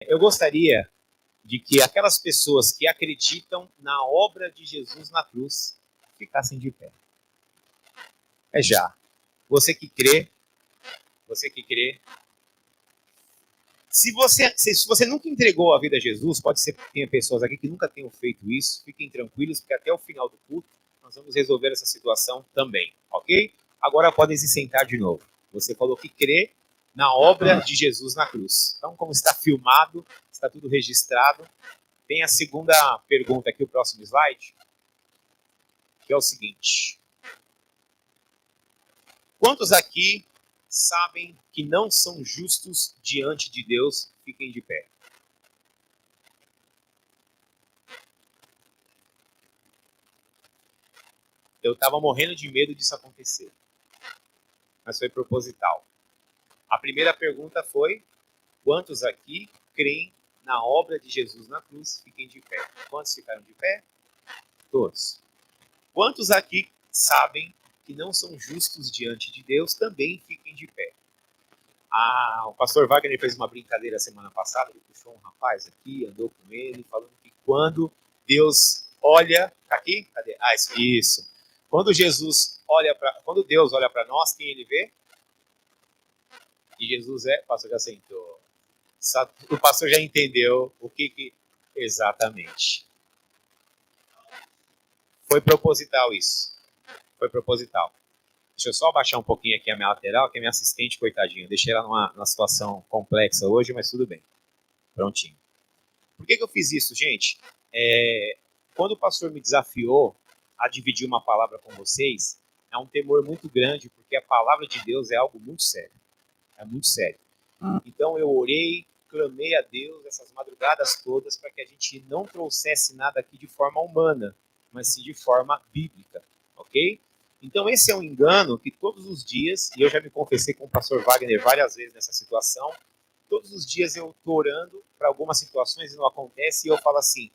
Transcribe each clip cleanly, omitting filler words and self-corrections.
Eu gostaria de que aquelas pessoas que acreditam na obra de Jesus na cruz ficassem de pé. É já. Você que crê, se você nunca entregou a vida a Jesus, pode ser que tenha pessoas aqui que nunca tenham feito isso, fiquem tranquilos, porque até o final do culto nós vamos resolver essa situação também, ok? Agora podem se sentar de novo. Você falou que crê na obra de Jesus na cruz. Então, como está filmado, está tudo registrado, tem a segunda pergunta aqui, o próximo slide, que é o seguinte. Quantos aqui sabem que não são justos diante de Deus? Fiquem de pé. Eu estava morrendo de medo disso acontecer, mas foi proposital. A primeira pergunta foi: quantos aqui creem na obra de Jesus na cruz? Fiquem de pé. Quantos ficaram de pé? Todos. Quantos aqui sabem que não são justos diante de Deus? Também fiquem de pé. O pastor Wagner fez uma brincadeira semana passada, ele puxou um rapaz aqui, andou com ele, falando que quando Deus olha... Tá aqui? Cadê? Isso. Quando Deus olha para nós, quem ele vê? E Jesus o pastor já sentou. O pastor já entendeu o que exatamente. Foi proposital isso. Foi proposital. Deixa eu só abaixar um pouquinho aqui a minha lateral, que é minha assistente, coitadinha. Deixei ela numa situação complexa hoje, mas tudo bem. Prontinho. Por que eu fiz isso, gente? Quando o pastor me desafiou a dividir uma palavra com vocês, é um temor muito grande, porque a palavra de Deus é algo muito sério. É muito sério. Então eu orei, clamei a Deus essas madrugadas todas para que a gente não trouxesse nada aqui de forma humana, mas sim de forma bíblica, ok? Então esse é um engano que todos os dias, e eu já me confessei com o pastor Wagner várias vezes nessa situação, todos os dias eu estou orando para algumas situações e não acontece, e eu falo assim,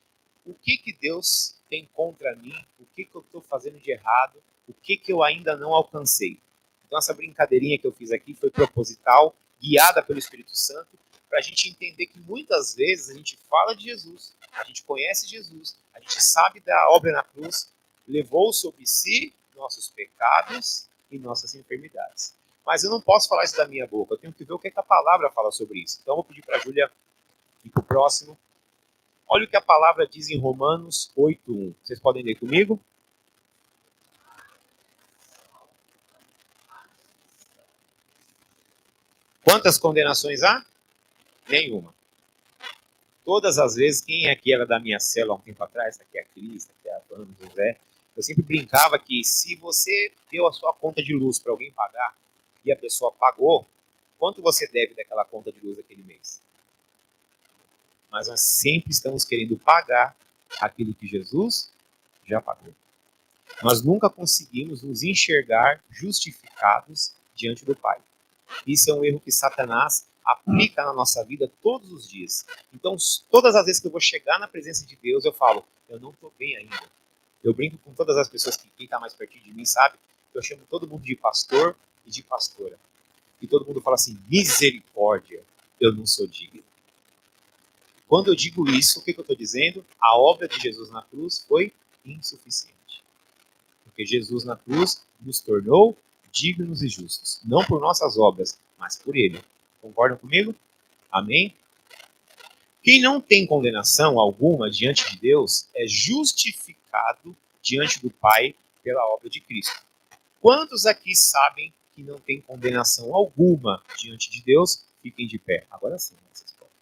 o que Deus tem contra mim? O que eu estou fazendo de errado? O que eu ainda não alcancei? Então essa brincadeirinha que eu fiz aqui foi proposital, guiada pelo Espírito Santo, para a gente entender que muitas vezes a gente fala de Jesus, a gente conhece Jesus, a gente sabe da obra na cruz, levou sobre si nossos pecados e nossas enfermidades. Mas eu não posso falar isso da minha boca, eu tenho que ver o que a palavra fala sobre isso. Então eu vou pedir para a Júlia ir para o próximo. Olha o que a palavra diz em Romanos 8:1. Vocês podem ler comigo? Quantas condenações há? Nenhuma. Todas as vezes, quem aqui era da minha célula há um tempo atrás, aqui é a Cris, aqui é a Vânia, o José, eu sempre brincava que se você deu a sua conta de luz para alguém pagar e a pessoa pagou, quanto você deve daquela conta de luz daquele mês? Mas nós sempre estamos querendo pagar aquilo que Jesus já pagou. Nós nunca conseguimos nos enxergar justificados diante do Pai. Isso é um erro que Satanás aplica na nossa vida todos os dias. Então, todas as vezes que eu vou chegar na presença de Deus, eu falo, eu não estou bem ainda. Eu brinco com todas as pessoas que quem está mais pertinho de mim sabe que eu chamo todo mundo de pastor e de pastora. E todo mundo fala assim, misericórdia, eu não sou digno. Quando eu digo isso, o que eu estou dizendo? A obra de Jesus na cruz foi insuficiente. Porque Jesus na cruz nos tornou dignos e justos. Não por nossas obras, mas por Ele. Concordam comigo? Amém? Quem não tem condenação alguma diante de Deus é justificado diante do Pai pela obra de Cristo. Quantos aqui sabem que não tem condenação alguma diante de Deus? Fiquem de pé. Agora sim, vocês podem.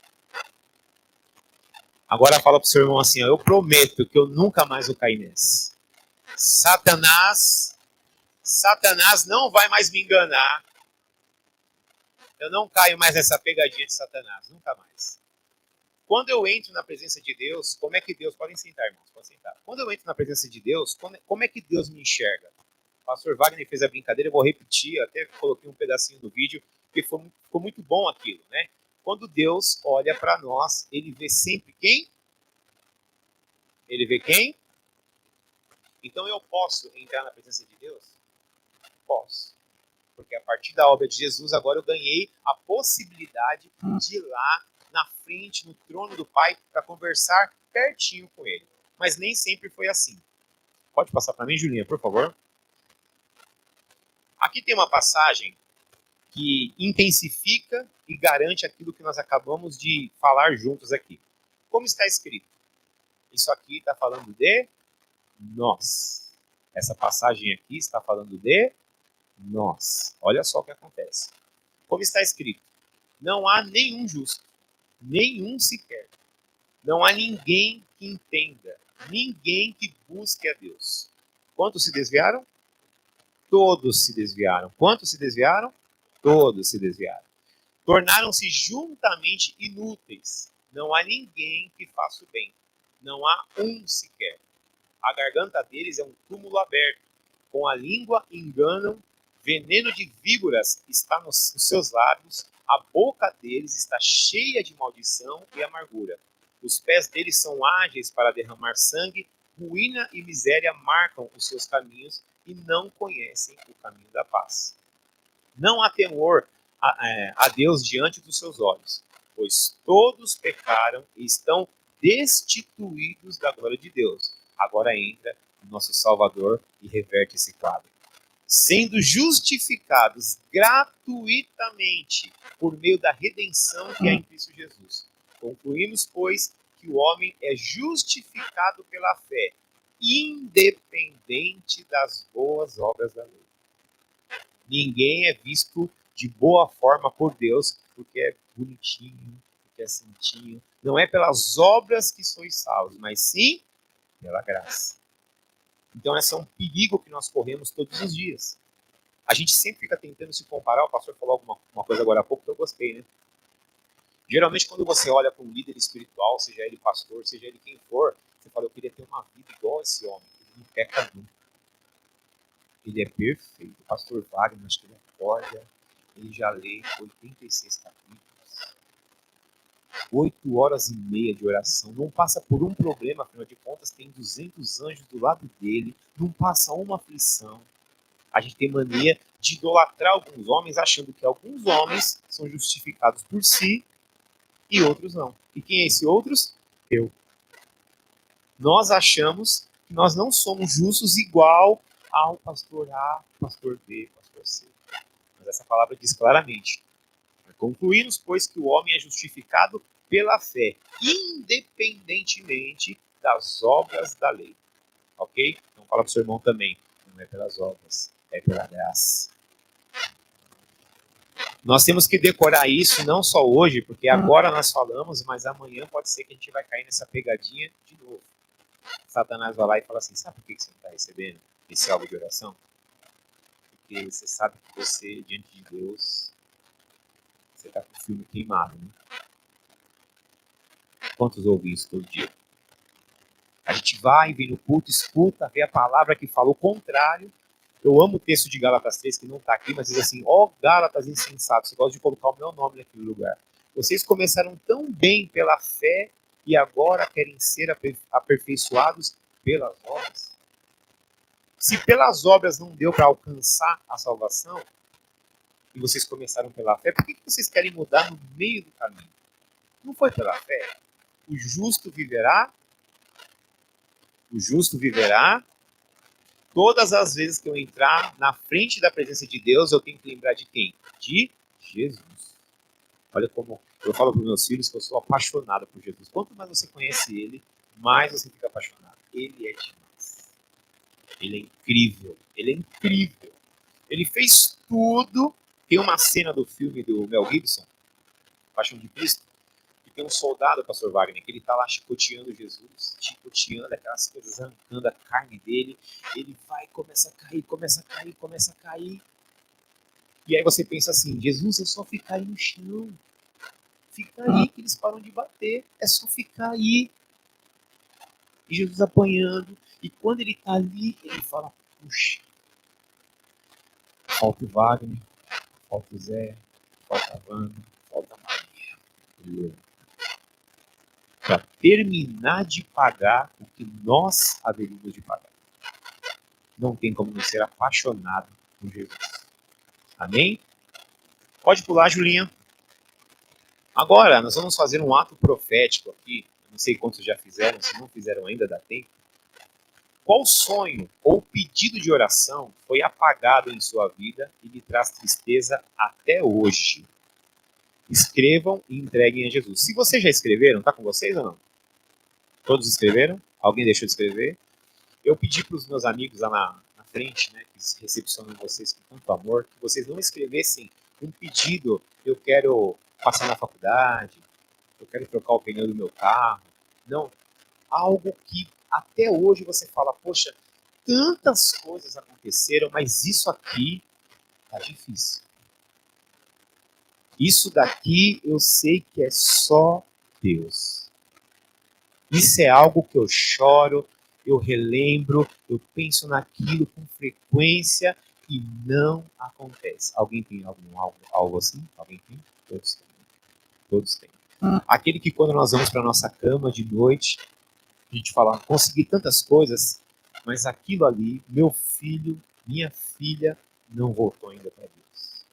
Agora fala para o seu irmão assim, ó, eu prometo que eu nunca mais vou cair nessa. Satanás não vai mais me enganar. Eu não caio mais nessa pegadinha de Satanás, nunca mais. Quando eu entro na presença de Deus, como é que Deus... Podem sentar, irmãos, podem sentar. Quando eu entro na presença de Deus, como é que Deus me enxerga? O pastor Wagner fez a brincadeira, eu vou repetir, até coloquei um pedacinho no vídeo, porque ficou muito bom aquilo, né? Quando Deus olha para nós, Ele vê sempre quem? Ele vê quem? Então eu posso entrar na presença de Deus? Posso. Porque a partir da obra de Jesus, agora eu ganhei a possibilidade de ir lá na frente, no trono do Pai, para conversar pertinho com Ele. Mas nem sempre foi assim. Pode passar para mim, Julinha, por favor? Aqui tem uma passagem que intensifica e garante aquilo que nós acabamos de falar juntos aqui. Como está escrito? Isso aqui está falando de nós. Essa passagem aqui está falando de nós. Olha só o que acontece. Como está escrito? Não há nenhum justo, nenhum sequer. Não há ninguém que entenda, ninguém que busque a Deus. Quantos se desviaram? Todos se desviaram. Quantos se desviaram? Todos se desviaram. Tornaram-se juntamente inúteis. Não há ninguém que faça o bem. Não há um sequer. A garganta deles é um túmulo aberto. Com a língua enganam. Veneno de víboras está nos seus lábios. A boca deles está cheia de maldição e amargura. Os pés deles são ágeis para derramar sangue. Ruína e miséria marcam os seus caminhos e não conhecem o caminho da paz. Não há temor a Deus diante dos seus olhos, pois todos pecaram e estão destituídos da glória de Deus. Agora entra o nosso Salvador e reverte esse quadro. Sendo justificados gratuitamente por meio da redenção que é em Cristo Jesus. Concluímos, pois, que o homem é justificado pela fé, independente das boas obras da lei. Ninguém é visto de boa forma por Deus porque é bonitinho, porque é santinho. Não é pelas obras que sois salvos, mas sim pela graça. Então esse é um perigo que nós corremos todos os dias. A gente sempre fica tentando se comparar. O pastor falou alguma coisa agora há pouco que eu gostei, né? Geralmente quando você olha para um líder espiritual, seja ele pastor, seja ele quem for, você fala, eu queria ter uma vida igual a esse homem. Ele não peca nunca. Ele é perfeito. O pastor Wagner, acho que ele acorda, ele já lê 86 capítulos. 8 horas e meia de oração. Não passa por um problema, afinal de contas, tem 200 anjos do lado dele. Não passa uma aflição. A gente tem mania de idolatrar alguns homens, achando que alguns homens são justificados por si e outros não. E quem é esse outros? Eu. Nós achamos que nós não somos justos igual ao pastor A, pastor B, pastor C. Mas essa palavra diz claramente. Concluímos, pois, que o homem é justificado pela fé, independentemente das obras da lei. Ok? Então fala para o seu irmão também. Não é pelas obras, é pela graça. Nós temos que decorar isso não só hoje, porque agora nós falamos, mas amanhã pode ser que a gente vai cair nessa pegadinha de novo. Satanás vai lá e fala assim, sabe por que você não está recebendo esse alvo de oração? Porque você sabe que você, diante de Deus, você está com o filme queimado, né? Quantos ouvem isso todo dia? A gente vai, vem no culto, escuta, vê a palavra que fala o contrário. Eu amo o texto de Gálatas 3, que não está aqui, mas diz assim, ó Gálatas insensatos, você gosta de colocar o meu nome naquele lugar. Vocês começaram tão bem pela fé e agora querem ser aperfeiçoados pelas obras? Se pelas obras não deu para alcançar a salvação, e vocês começaram pela fé, por que vocês querem mudar no meio do caminho? Não foi pela fé. O justo viverá. O justo viverá. Todas as vezes que eu entrar na frente da presença de Deus, eu tenho que lembrar de quem? De Jesus. Olha como eu falo para os meus filhos que eu sou apaixonado por Jesus. Quanto mais você conhece Ele, mais você fica apaixonado. Ele é demais. Ele é incrível. Ele é incrível. Ele fez tudo. Tem uma cena do filme do Mel Gibson, Paixão de Cristo, que tem um soldado, pastor Wagner, que ele está lá chicoteando Jesus, chicoteando aquelas coisas, arrancando a carne dele. Ele vai, começa a cair, começa a cair, começa a cair. E aí você pensa assim, Jesus, é só ficar aí no chão. Fica aí que eles param de bater. É só ficar aí. E Jesus apanhando. E quando ele está ali, ele fala, puxa, falta o Wagner, falta o Zé, falta a Wanda, falta a Maria. Para terminar de pagar o que nós haveríamos de pagar. Não tem como não ser apaixonado por Jesus. Amém? Pode pular, Julinha. Agora, nós vamos fazer um ato profético aqui. Não sei quantos já fizeram, se não fizeram ainda, dá tempo. Qual sonho ou pedido de oração foi apagado em sua vida e lhe traz tristeza até hoje? Escrevam e entreguem a Jesus. Se vocês já escreveram, está com vocês ou não? Todos escreveram? Alguém deixou de escrever? Eu pedi para os meus amigos lá na frente, né, que recepcionam vocês com tanto amor, que vocês não escrevessem um pedido. Eu quero passar na faculdade, eu quero trocar o pneu do meu carro. Não, algo que até hoje você fala, poxa, tantas coisas aconteceram, mas isso aqui tá difícil. Isso daqui eu sei que é só Deus. Isso é algo que eu choro, eu relembro, eu penso naquilo com frequência e não acontece. Alguém tem algo assim? Alguém tem? Todos têm. Todos têm. Aquele que quando nós vamos para nossa cama de noite, a gente fala, consegui tantas coisas, mas aquilo ali, meu filho, minha filha, não voltou ainda para Deus.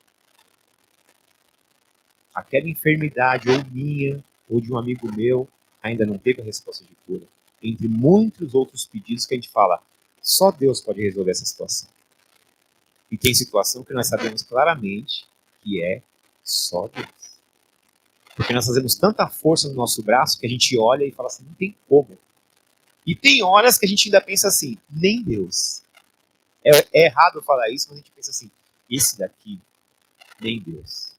Aquela enfermidade, ou minha, ou de um amigo meu, ainda não teve a resposta de cura. Entre muitos outros pedidos que a gente fala, só Deus pode resolver essa situação. E tem situação que nós sabemos claramente que é só Deus. Porque nós fazemos tanta força no nosso braço que a gente olha e fala assim, não tem como. E tem horas que a gente ainda pensa assim, nem Deus. É errado falar isso, mas a gente pensa assim, esse daqui, nem Deus.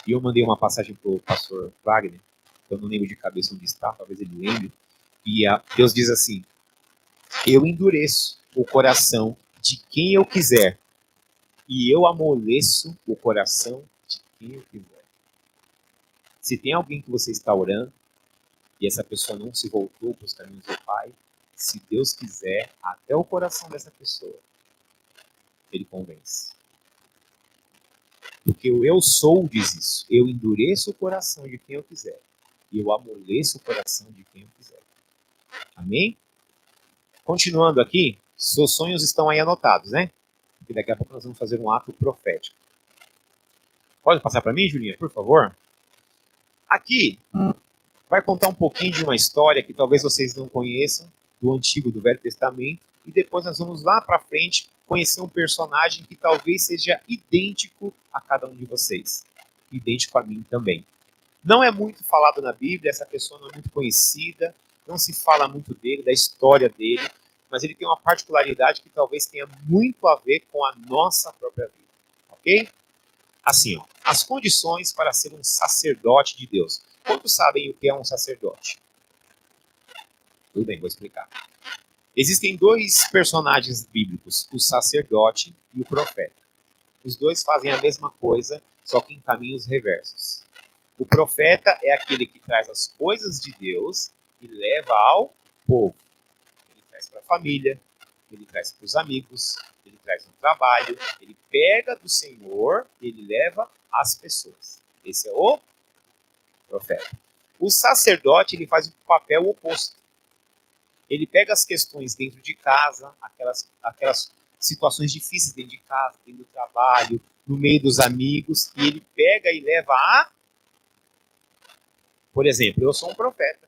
E eu mandei uma passagem para o pastor Wagner, eu não lembro de cabeça onde está, talvez ele lembre, e Deus diz assim, eu endureço o coração de quem eu quiser, e eu amoleço o coração de quem eu quiser. Se tem alguém que você está orando, e essa pessoa não se voltou para os caminhos do Pai, se Deus quiser, até o coração dessa pessoa, ele convence. Porque o eu sou diz isso. Eu endureço o coração de quem eu quiser. E eu amoleço o coração de quem eu quiser. Amém? Continuando aqui, seus sonhos estão aí anotados, né? Porque daqui a pouco nós vamos fazer um ato profético. Pode passar para mim, Julinha, por favor? Aqui vai contar um pouquinho de uma história que talvez vocês não conheçam, do Antigo, do Velho Testamento, e depois nós vamos lá para frente conhecer um personagem que talvez seja idêntico a cada um de vocês. Idêntico a mim também. Não é muito falado na Bíblia, essa pessoa não é muito conhecida, não se fala muito dele, da história dele, mas ele tem uma particularidade que talvez tenha muito a ver com a nossa própria vida. Ok? Assim, ó, as condições para ser um sacerdote de Deus. Quantos sabem o que é um sacerdote? Tudo bem, vou explicar. Existem dois personagens bíblicos, o sacerdote e o profeta. Os dois fazem a mesma coisa, só que em caminhos reversos. O profeta é aquele que traz as coisas de Deus e leva ao povo. Ele traz para a família, ele traz para os amigos, ele traz no trabalho, ele pega do Senhor e ele leva às pessoas. Esse é o profeta. O sacerdote, ele faz o papel oposto. Ele pega as questões dentro de casa, aquelas situações difíceis dentro de casa, dentro do trabalho, no meio dos amigos, e ele pega e leva a... Por exemplo, eu sou um profeta.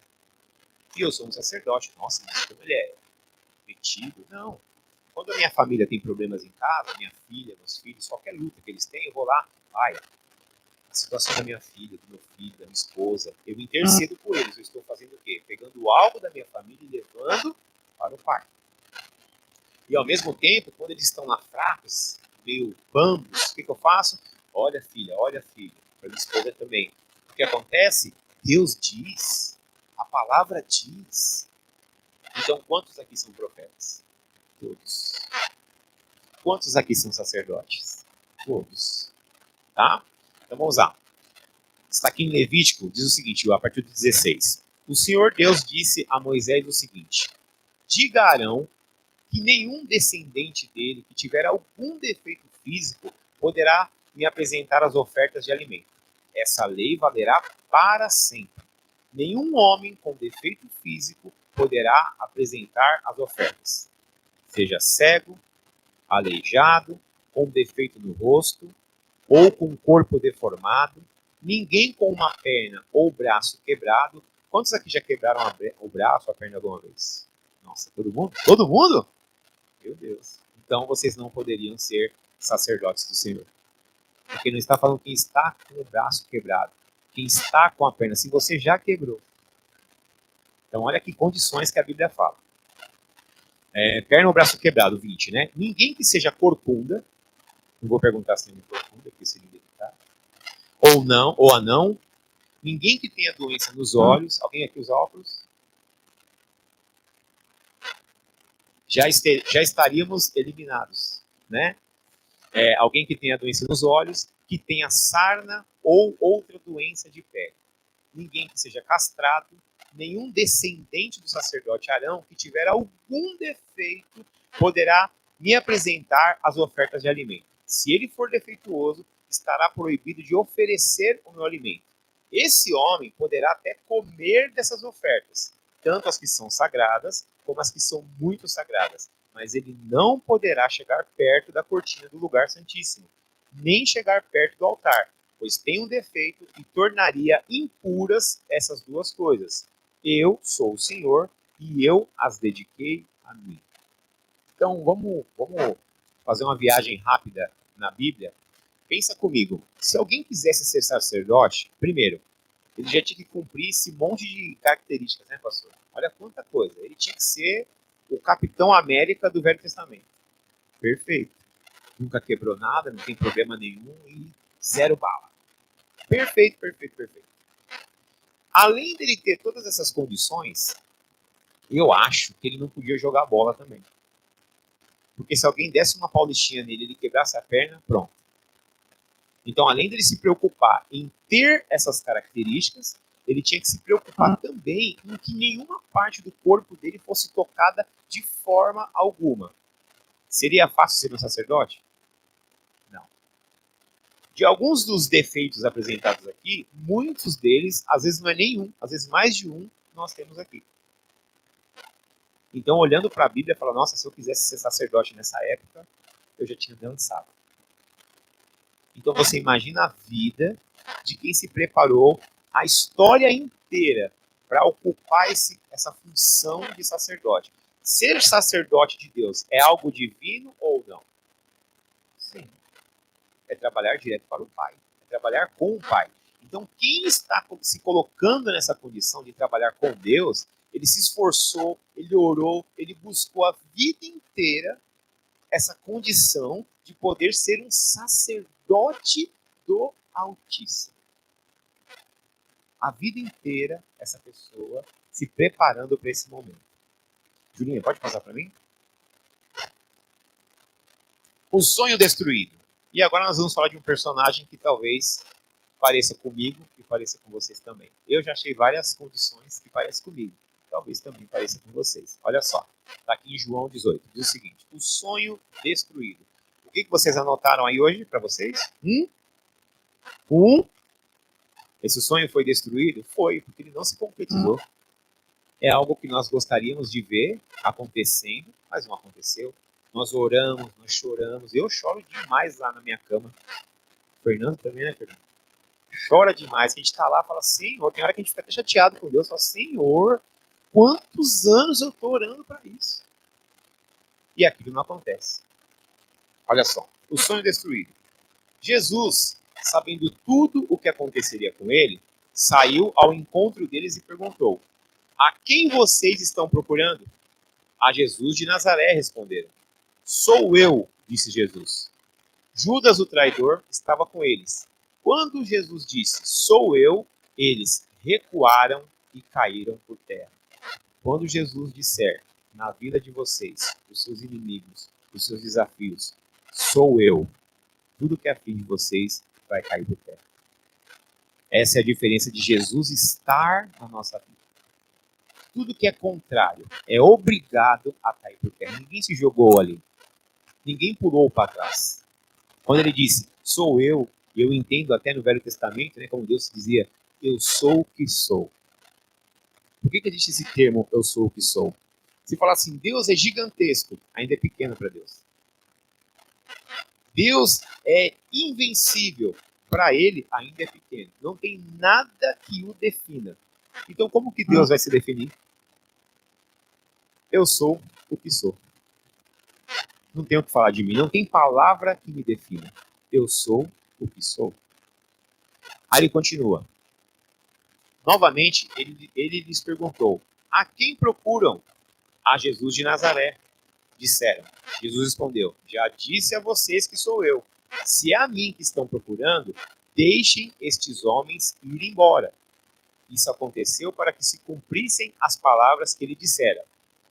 E eu sou um sacerdote. Nossa, mas como ele é metido? Não. Quando a minha família tem problemas em casa, minha filha, meus filhos, qualquer luta que eles têm, eu vou lá, pai, a situação da minha filha, do meu filho, da minha esposa, eu intercedo por eles. Eu estou fazendo o quê? Pegando algo da minha família e levando para o pai. E ao mesmo tempo, quando eles estão lá fracos, meio bambos, o que eu faço? Olha, filha, para minha esposa também. O que acontece? Deus diz, a palavra diz. Então, quantos aqui são profetas? Todos. Quantos aqui são sacerdotes? Todos. Tá? Então vamos lá. Está aqui em Levítico, diz o seguinte, a partir do 16. O Senhor Deus disse a Moisés o seguinte: diga a Arão que nenhum descendente dele que tiver algum defeito físico poderá me apresentar as ofertas de alimento. Essa lei valerá para sempre. Nenhum homem com defeito físico poderá apresentar as ofertas. Seja cego, aleijado, com defeito no rosto, ou com corpo deformado, Ninguém com uma perna ou braço quebrado. Quantos aqui já quebraram o braço ou a perna alguma vez? Nossa, todo mundo? Todo mundo? Meu Deus. Então vocês não poderiam ser sacerdotes do Senhor. Porque não está falando quem está com o braço quebrado. Quem está com a perna. Se você já quebrou. Então olha que condições que a Bíblia fala. Perna ou braço quebrado, 20, né? Ninguém que seja corcunda. Não vou perguntar se é corcunda, porque seria delicado. Ou não, ou anão. Ninguém que tenha doença nos olhos. Alguém aqui usa óculos? Já estaríamos eliminados, né? Alguém que tenha doença nos olhos, que tenha sarna ou outra doença de pele. Ninguém que seja castrado, nenhum descendente do sacerdote Arão que tiver algum defeito poderá me apresentar as ofertas de alimento. Se ele for defeituoso, estará proibido de oferecer o meu alimento. Esse homem poderá até comer dessas ofertas, tanto as que são sagradas, como as que são muito sagradas. Mas ele não poderá chegar perto da cortina do lugar santíssimo, nem chegar perto do altar, pois tem um defeito que tornaria impuras essas duas coisas. Eu sou o Senhor e eu as dediquei a mim. Então vamos fazer uma viagem rápida na Bíblia. Pensa comigo, se alguém quisesse ser sacerdote, primeiro, ele já tinha que cumprir esse monte de características, né, pastor? Olha quanta coisa. Ele tinha que ser o Capitão América do Velho Testamento. Perfeito. Nunca quebrou nada, não tem problema nenhum e zero bala. Perfeito, perfeito, perfeito. Além dele ter todas essas condições, eu acho que ele não podia jogar bola também. Porque se alguém desse uma paulistinha nele e ele quebrasse a perna, pronto. Então, além dele se preocupar em ter essas características, ele tinha que se preocupar também em que nenhuma parte do corpo dele fosse tocada de forma alguma. Seria fácil ser um sacerdote? Não. De alguns dos defeitos apresentados aqui, muitos deles, às vezes não é nenhum, às vezes mais de um, nós temos aqui. Então, olhando para a Bíblia, fala, nossa, se eu quisesse ser sacerdote nessa época, eu já tinha dançado. Então, você imagina a vida de quem se preparou a história inteira para ocupar essa função de sacerdote. Ser sacerdote de Deus é algo divino ou não? Sim. É trabalhar direto para o Pai. É trabalhar com o Pai. Então, quem está se colocando nessa condição de trabalhar com Deus, ele se esforçou, ele orou, ele buscou a vida inteira essa condição de poder ser um sacerdote do Altíssimo. A vida inteira, essa pessoa se preparando para esse momento. Julinha, pode passar para mim? O sonho destruído. E agora nós vamos falar de um personagem que talvez pareça comigo e pareça com vocês também. Eu já achei várias condições que parecem comigo. Talvez também pareça com vocês. Olha só, está aqui em João 18. Diz o seguinte, o sonho destruído. O que vocês anotaram aí hoje para vocês? Esse sonho foi destruído? Foi, porque ele não se concretizou. É algo que nós gostaríamos de ver acontecendo, mas não aconteceu. Nós oramos, nós choramos. Eu choro demais lá na minha cama. Fernando também, né, Fernando? Chora demais. A gente está lá e fala, Senhor, tem hora que a gente fica até chateado com Deus. Fala, Senhor, quantos anos eu estou orando para isso? E aquilo não acontece. Olha só, o sonho destruído. Jesus, sabendo tudo o que aconteceria com ele, saiu ao encontro deles e perguntou, a quem vocês estão procurando? A Jesus de Nazaré, responderam. Sou eu, disse Jesus. Judas, o traidor, estava com eles. Quando Jesus disse, sou eu, eles recuaram e caíram por terra. Quando Jesus disser, na vida de vocês, os seus inimigos, os seus desafios, sou eu, tudo que é fim de vocês vai cair por terra. Essa é a diferença de Jesus estar na nossa vida. Tudo que é contrário é obrigado a cair por terra. Ninguém se jogou ali. Ninguém pulou para trás. Quando ele disse, sou eu, e eu entendo até no Velho Testamento, né, como Deus dizia, eu sou o que sou. Por que existe esse termo, eu sou o que sou? Se falar assim, Deus é gigantesco, ainda é pequeno para Deus. Deus é invencível, para ele ainda é pequeno. Não tem nada que o defina. Então, como que Deus vai se definir? Eu sou o que sou. Não tenho o que falar de mim. Não tem palavra que me defina. Eu sou o que sou. Aí ele continua. Novamente, ele lhes perguntou: a quem procuram? A Jesus de Nazaré. Disseram. Jesus respondeu: já disse a vocês que sou eu. Se é a mim que estão procurando, deixem estes homens ir embora. Isso aconteceu para que se cumprissem as palavras que ele dissera: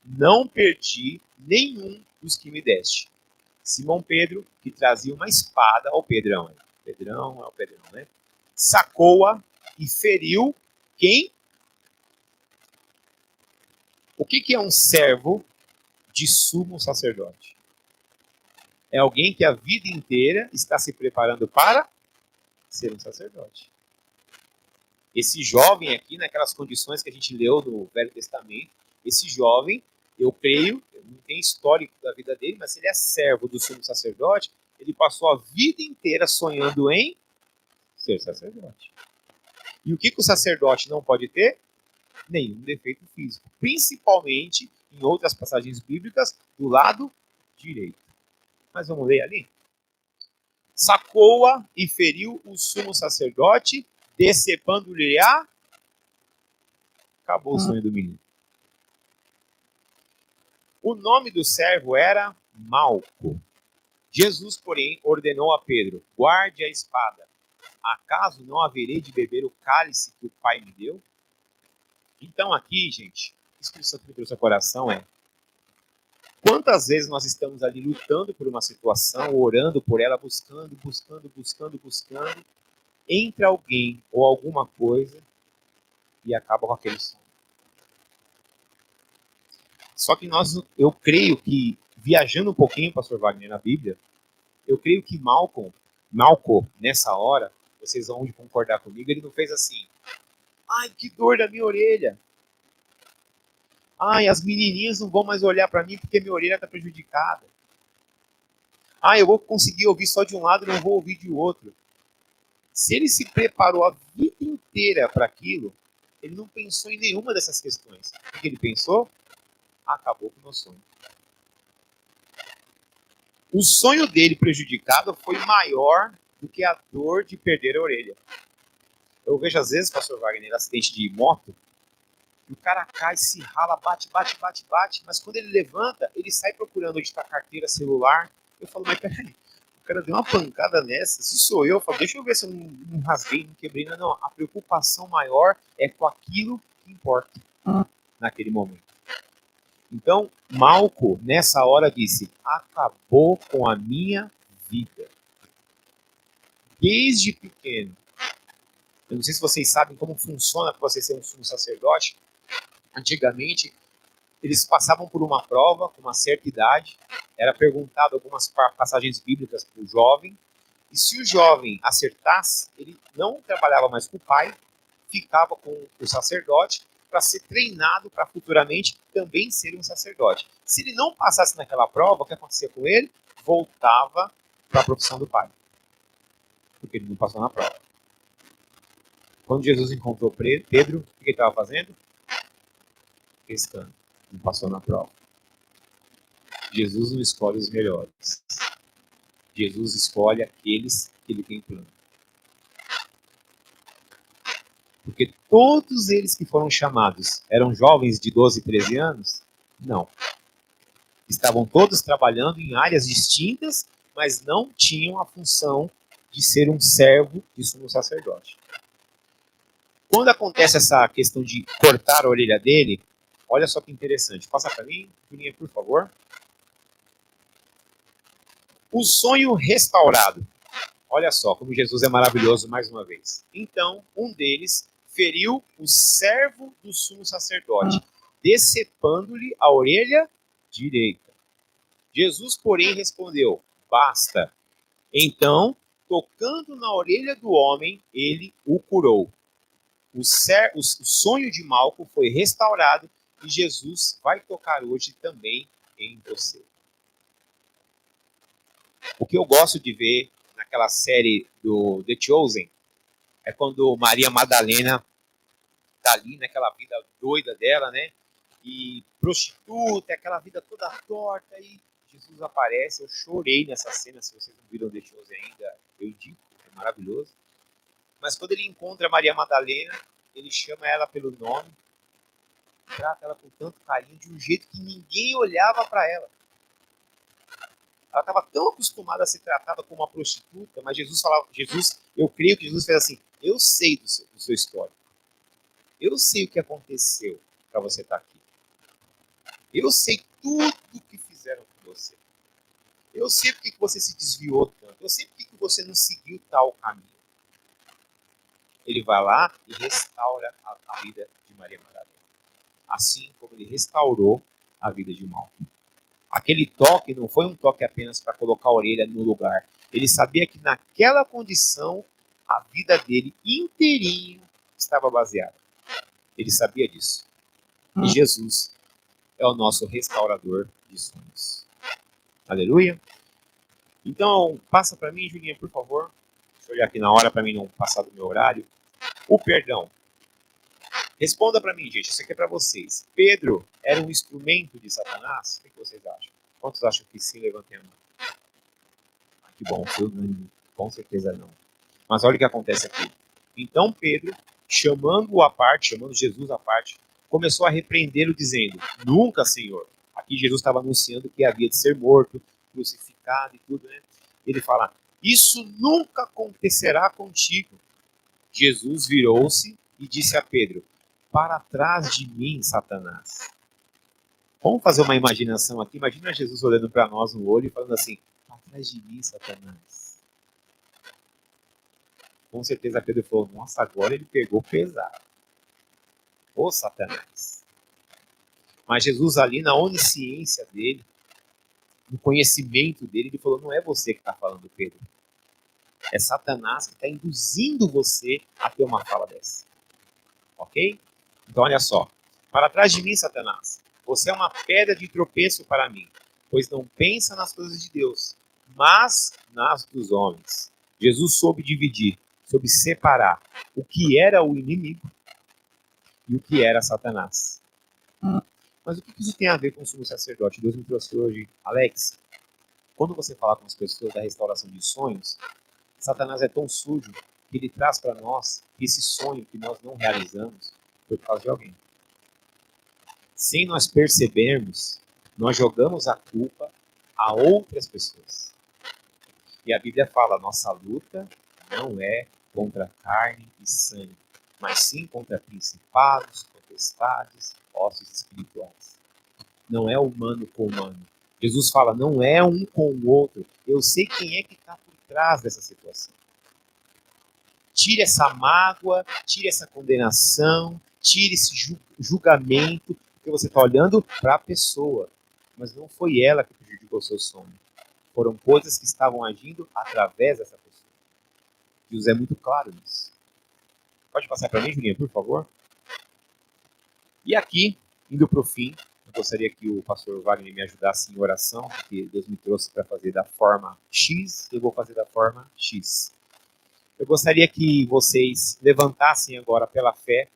não perdi nenhum dos que me deste. Simão Pedro, que trazia uma espada ao Pedrão. Pedrão é o Pedrão, né? Sacou-a e feriu quem? O que é um servo de sumo sacerdote? É alguém que a vida inteira está se preparando para ser um sacerdote. Esse jovem aqui, naquelas condições que a gente leu no Velho Testamento, esse jovem, eu creio, não tem histórico da vida dele, mas se ele é servo do sumo sacerdote, ele passou a vida inteira sonhando em ser sacerdote. E o que o sacerdote não pode ter? Nenhum defeito físico. Principalmente, em outras passagens bíblicas, do lado direito. Mas vamos ler ali? Sacou-a e feriu o sumo sacerdote, decepando-lhe a... Acabou o sonho do menino. O nome do servo era Malco. Jesus, porém, ordenou a Pedro: guarde a espada. Acaso não haverei de beber o cálice que o Pai me deu? Então aqui, gente, isso que o Santo me trouxe ao coração é: quantas vezes nós estamos ali lutando por uma situação, orando por ela, buscando, entra alguém ou alguma coisa e acaba com aquele sonho. Só que eu creio que, viajando um pouquinho, pastor Wagner, na Bíblia, eu creio que Malco, nessa hora, vocês vão concordar comigo, ele não fez assim: ai, que dor da minha orelha. Ai, as menininhas não vão mais olhar para mim porque minha orelha está prejudicada. Ai, eu vou conseguir ouvir só de um lado e não vou ouvir de outro. Se ele se preparou a vida inteira para aquilo, ele não pensou em nenhuma dessas questões. O que ele pensou? Acabou com o meu sonho. O sonho dele prejudicado foi maior do que a dor de perder a orelha. Eu vejo às vezes, pastor Wagner, acidente de moto, e o cara cai, se rala, bate, mas quando ele levanta, ele sai procurando onde está a carteira, celular. Eu falo, mas peraí, o cara deu uma pancada nessa, se sou eu falo, deixa eu ver se eu não rasguei, não quebrei. Não, a preocupação maior é com aquilo que importa naquele momento. Então, Malco, nessa hora, disse: acabou com a minha vida. Desde pequeno. Eu não sei se vocês sabem como funciona para você ser um sumo sacerdote. Antigamente, eles passavam por uma prova com uma certa idade. Era perguntado algumas passagens bíblicas para o jovem. E se o jovem acertasse, ele não trabalhava mais com o pai, ficava com o sacerdote para ser treinado para futuramente também ser um sacerdote. Se ele não passasse naquela prova, o que acontecia com ele? Voltava para a profissão do pai. Porque ele não passou na prova. Quando Jesus encontrou Pedro, o que ele estava fazendo? Pescando. Não passou na prova. Jesus não escolhe os melhores. Jesus escolhe aqueles que ele tem plano. Porque todos eles que foram chamados eram jovens de 12, 13 anos? Não. Estavam todos trabalhando em áreas distintas, mas não tinham a função de ser um servo de sumo sacerdote. Quando acontece essa questão de cortar a orelha dele, olha só que interessante. Passa para mim, Julinha, por favor. O sonho restaurado. Olha só como Jesus é maravilhoso mais uma vez. Então, um deles feriu o servo do sumo sacerdote, decepando-lhe a orelha direita. Jesus, porém, respondeu: basta. Então, tocando na orelha do homem, ele o curou. O sonho de Malco foi restaurado e Jesus vai tocar hoje também em você. O que eu gosto de ver naquela série do The Chosen, é quando Maria Madalena tá ali naquela vida doida dela, né? E prostituta, aquela vida toda torta, e Jesus aparece. Eu chorei nessa cena, se vocês não viram The Chosen ainda, eu indico, é maravilhoso. Mas quando ele encontra Maria Madalena, ele chama ela pelo nome, trata ela com tanto carinho, de um jeito que ninguém olhava para ela. Ela estava tão acostumada a ser tratada como uma prostituta, mas eu creio que Jesus fez assim: eu sei do seu histórico, eu sei o que aconteceu para você estar aqui, eu sei tudo o que fizeram com você, eu sei porque que você se desviou tanto, eu sei porque que você não seguiu tal caminho. Ele vai lá e restaura a vida de Maria Madalena, assim como ele restaurou a vida de Malco. Aquele toque não foi um toque apenas para colocar a orelha no lugar. Ele sabia que naquela condição a vida dele inteirinho estava baseada. Ele sabia disso. E Jesus é o nosso restaurador de sonhos. Aleluia. Então, passa para mim, Julinha, por favor. Deixa eu olhar aqui na hora para mim não passar do meu horário. O perdão. Responda para mim, gente. Isso aqui é para vocês. Pedro era um instrumento de Satanás? O que vocês acham? Quantos acham que sim? Levantem a mão. Que bom, com certeza não. Mas olha o que acontece aqui. Então Pedro, chamando Jesus à parte, começou a repreendê-lo, dizendo: nunca, Senhor. Aqui Jesus estava anunciando que havia de ser morto, crucificado e tudo, né? Ele fala: isso nunca acontecerá contigo. Jesus virou-se e disse a Pedro: para trás de mim, Satanás. Vamos fazer uma imaginação aqui. Imagina Jesus olhando para nós no olho e falando assim: para trás de mim, Satanás. Com certeza Pedro falou: nossa, agora ele pegou pesado. Ô Satanás. Mas Jesus ali na onisciência dele, no conhecimento dele, ele falou: não é você que está falando, Pedro. É Satanás que está induzindo você a ter uma fala dessa. Ok? Então olha só. Para trás de mim, Satanás. Você é uma pedra de tropeço para mim, pois não pensa nas coisas de Deus, mas nas dos homens. Jesus soube dividir, soube separar o que era o inimigo e o que era Satanás. Mas o que isso tem a ver com o sumo sacerdote? Deus me trouxe hoje, Alex, quando você fala com as pessoas da restauração de sonhos, Satanás é tão sujo que ele traz para nós esse sonho que nós não realizamos por causa de alguém. Sem nós percebermos, nós jogamos a culpa a outras pessoas. E a Bíblia fala: nossa luta não é contra carne e sangue, mas sim contra principados, potestades, ossos espirituais. Não é humano com humano. Jesus fala: não é um com o outro. Eu sei quem é que está por trás dessa situação. Tire essa mágoa, tire essa condenação, tire esse julgamento, porque você está olhando para a pessoa, mas não foi ela que prejudicou o seu sonho. Foram coisas que estavam agindo através dessa pessoa. Jesus é muito claro nisso. Pode passar para mim, Julinha, por favor? E aqui, indo para o fim, eu gostaria que o pastor Wagner me ajudasse em oração, porque Deus me trouxe para fazer da forma X, eu vou fazer da forma X. Eu gostaria que vocês levantassem agora pela fé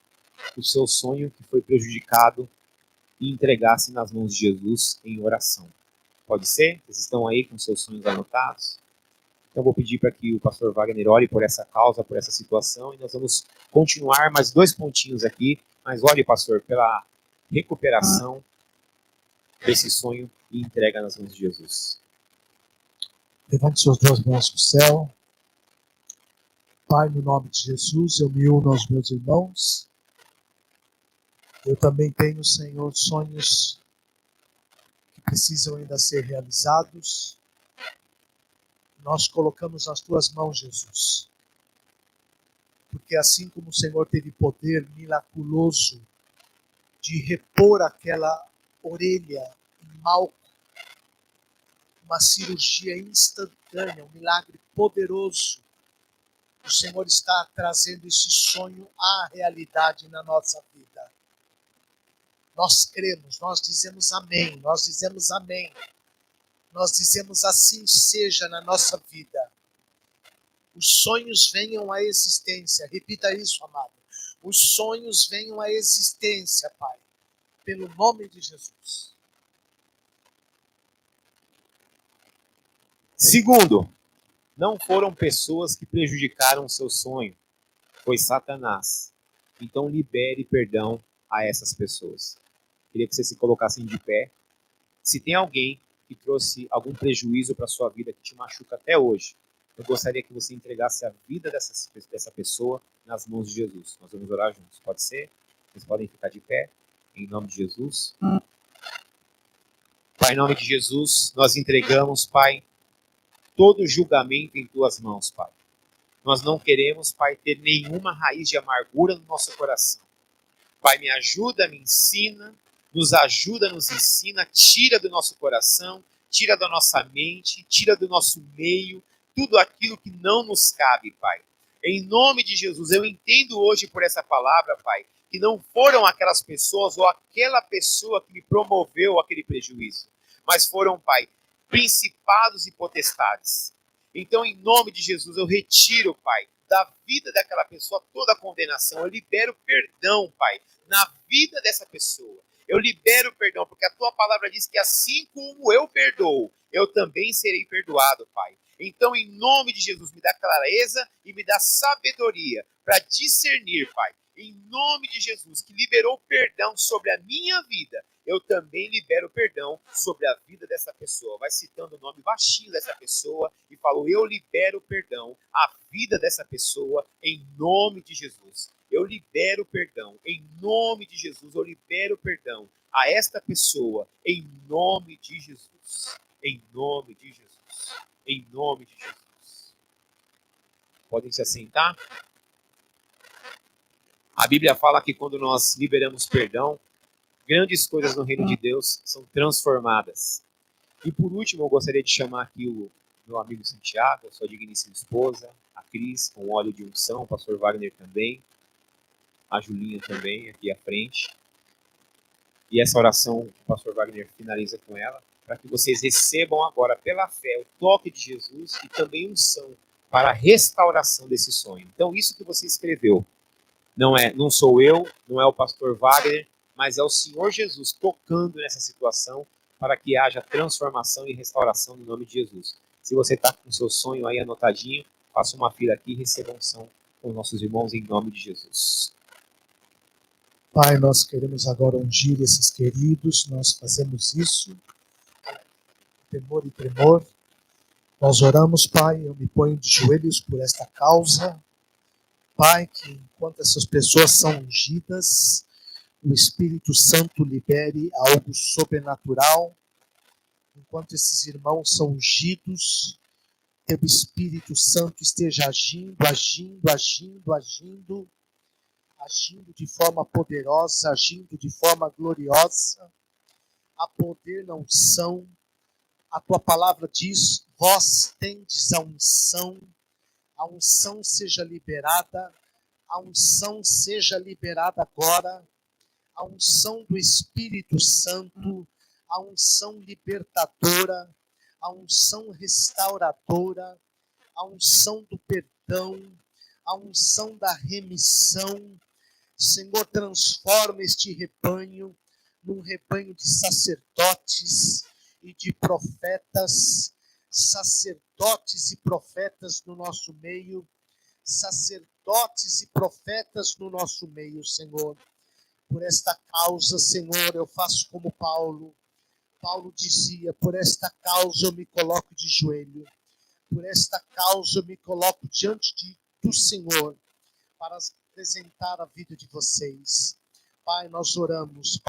o seu sonho que foi prejudicado e entregassem nas mãos de Jesus em oração. Pode ser? Vocês estão aí com seus sonhos anotados? Então eu vou pedir para que o pastor Wagner ore por essa causa, por essa situação, e nós vamos continuar mais 2 pontinhos aqui. Mas ore, pastor, pela recuperação desse sonho e entrega nas mãos de Jesus. Levante suas duas mãos para o céu. Pai, no nome de Jesus, eu me uno aos meus irmãos. Eu também tenho, Senhor, sonhos que precisam ainda ser realizados. Nós colocamos nas tuas mãos, Jesus. Porque assim como o Senhor teve poder miraculoso de repor aquela orelha em Malco, uma cirurgia instantânea, um milagre poderoso, o Senhor está trazendo esse sonho à realidade na nossa vida. Nós cremos, nós dizemos amém, nós dizemos amém. Nós dizemos assim seja na nossa vida. os sonhos venham à existência. Repita isso, amado. Os sonhos venham à existência, Pai, pelo nome de Jesus. Segundo, não foram pessoas que prejudicaram o seu sonho, foi Satanás. Então libere perdão a essas pessoas. Queria que você se colocassem de pé. Se tem alguém que trouxe algum prejuízo para a sua vida, que te machuca até hoje, eu gostaria que você entregasse a vida dessa pessoa nas mãos de Jesus. Nós vamos orar juntos. Pode ser? Vocês podem ficar de pé, em nome de Jesus. Pai, em nome de Jesus, nós entregamos, Pai, todo julgamento em tuas mãos, Pai. Nós não queremos, Pai, ter nenhuma raiz de amargura no nosso coração. Pai, me ajuda, me ensina, nos ajuda, nos ensina, tira do nosso coração, tira da nossa mente, tira do nosso meio, tudo aquilo que não nos cabe, Pai. Em nome de Jesus, eu entendo hoje por essa palavra, Pai, que não foram aquelas pessoas ou aquela pessoa que me promoveu aquele prejuízo, mas foram, Pai, principados e potestades. Então, em nome de Jesus, eu retiro, Pai, da vida daquela pessoa toda a condenação. Eu libero perdão, Pai, na vida dessa pessoa. Eu libero perdão, porque a tua palavra diz que assim como eu perdoo, eu também serei perdoado, Pai. Então, em nome de Jesus, me dá clareza e me dá sabedoria para discernir, Pai. Em nome de Jesus, que liberou perdão sobre a minha vida, eu também libero perdão sobre a vida dessa pessoa. Vai citando o nome baixinho dessa pessoa e falou: eu libero perdão à vida dessa pessoa em nome de Jesus. Eu libero perdão em nome de Jesus. Eu libero perdão a esta pessoa em nome de Jesus. Em nome de Jesus. Em nome de Jesus. Podem se assentar? A Bíblia fala que quando nós liberamos perdão, grandes coisas no reino de Deus são transformadas. E por último, eu gostaria de chamar aqui o meu amigo Santiago, a sua digníssima esposa, a Cris, com óleo de unção, o pastor Wagner também, a Julinha também, aqui à frente. E essa oração, o pastor Wagner finaliza com ela, para que vocês recebam agora, pela fé, o toque de Jesus e também unção para a restauração desse sonho. Então, isso que você escreveu, não sou eu, não é o pastor Wagner, mas é o Senhor Jesus tocando nessa situação para que haja transformação e restauração no nome de Jesus. Se você está com o seu sonho aí anotadinho, faça uma fila aqui e receba unção com os nossos irmãos em nome de Jesus. Pai, nós queremos agora ungir esses queridos, nós fazemos isso, temor e tremor. Nós oramos, Pai, eu me ponho de joelhos por esta causa. Pai, que enquanto essas pessoas são ungidas, o Espírito Santo libere algo sobrenatural. Enquanto esses irmãos são ungidos, que o Espírito Santo esteja agindo de forma poderosa, agindo de forma gloriosa. Há poder na unção. A tua palavra diz: vós tendes a unção seja liberada, a unção seja liberada agora, a unção do Espírito Santo, a unção libertadora, a unção restauradora, a unção do perdão, a unção da remissão. Senhor, transforma este rebanho num rebanho de sacerdotes e de profetas, sacerdotes e profetas no nosso meio, sacerdotes e profetas no nosso meio, Senhor. Por esta causa, Senhor, eu faço como Paulo. Paulo dizia: por esta causa eu me coloco de joelho, por esta causa eu me coloco diante do Senhor, para apresentar a vida de vocês. Pai, nós oramos,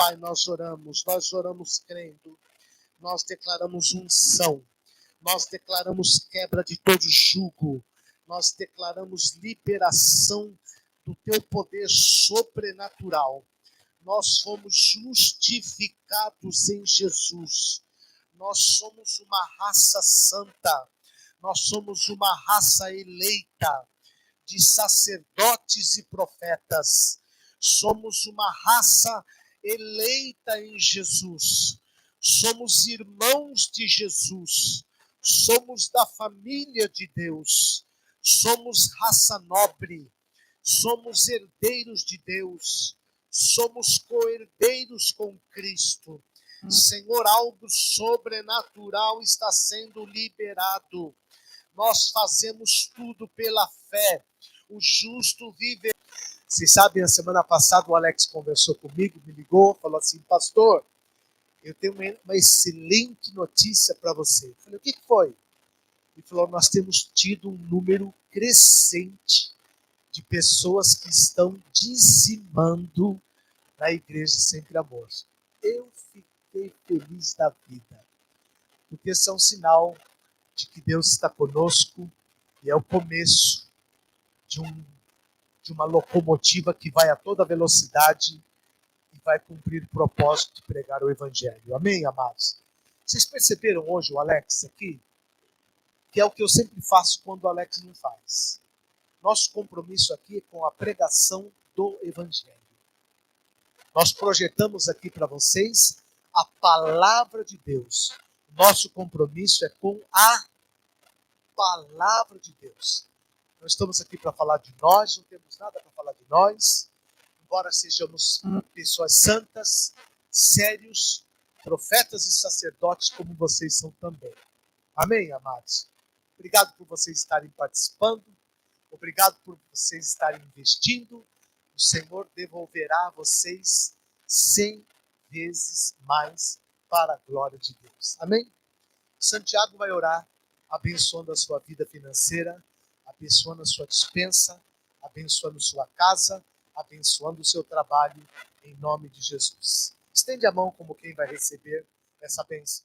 nós oramos crendo, nós declaramos unção, nós declaramos quebra de todo jugo, nós declaramos liberação do teu poder sobrenatural. Nós fomos justificados em Jesus. Nós somos uma raça santa. Nós somos uma raça eleita de sacerdotes e profetas. Somos uma raça eleita em Jesus. Somos irmãos de Jesus. Somos da família de Deus. somos raça nobre, somos herdeiros de Deus, somos co-herdeiros com Cristo. Senhor, algo sobrenatural está sendo liberado. Nós fazemos tudo pela fé. O justo vive. Vocês sabem, a semana passada o Alex conversou comigo, me ligou, falou assim: pastor, eu tenho uma excelente notícia para você. Eu falei: o que foi? Ele falou: nós temos tido um número crescente de pessoas que estão dizimando na igreja Sempre Amor. Eu fiquei feliz da vida, porque isso é um sinal de que Deus está conosco e é o começo de uma locomotiva que vai a toda velocidade e vai cumprir o propósito de pregar o Evangelho. Amém, amados? Vocês perceberam hoje o Alex aqui? Que é o que eu sempre faço quando o Alex não faz. Nosso compromisso aqui é com a pregação do Evangelho. Nós projetamos aqui para vocês a palavra de Deus. Nosso compromisso é com a palavra de Deus. Nós estamos aqui para falar de nós, não temos nada para falar de nós, embora sejamos pessoas santas, sérios, profetas e sacerdotes como vocês são também. Amém, amados? Obrigado por vocês estarem participando, obrigado por vocês estarem investindo. O Senhor devolverá a vocês 100 vezes mais para a glória de Deus. Amém? Santiago vai orar, abençoando a sua vida financeira, abençoando a sua despensa, abençoando sua casa, abençoando o seu trabalho, em nome de Jesus. Estende a mão como quem vai receber essa bênção.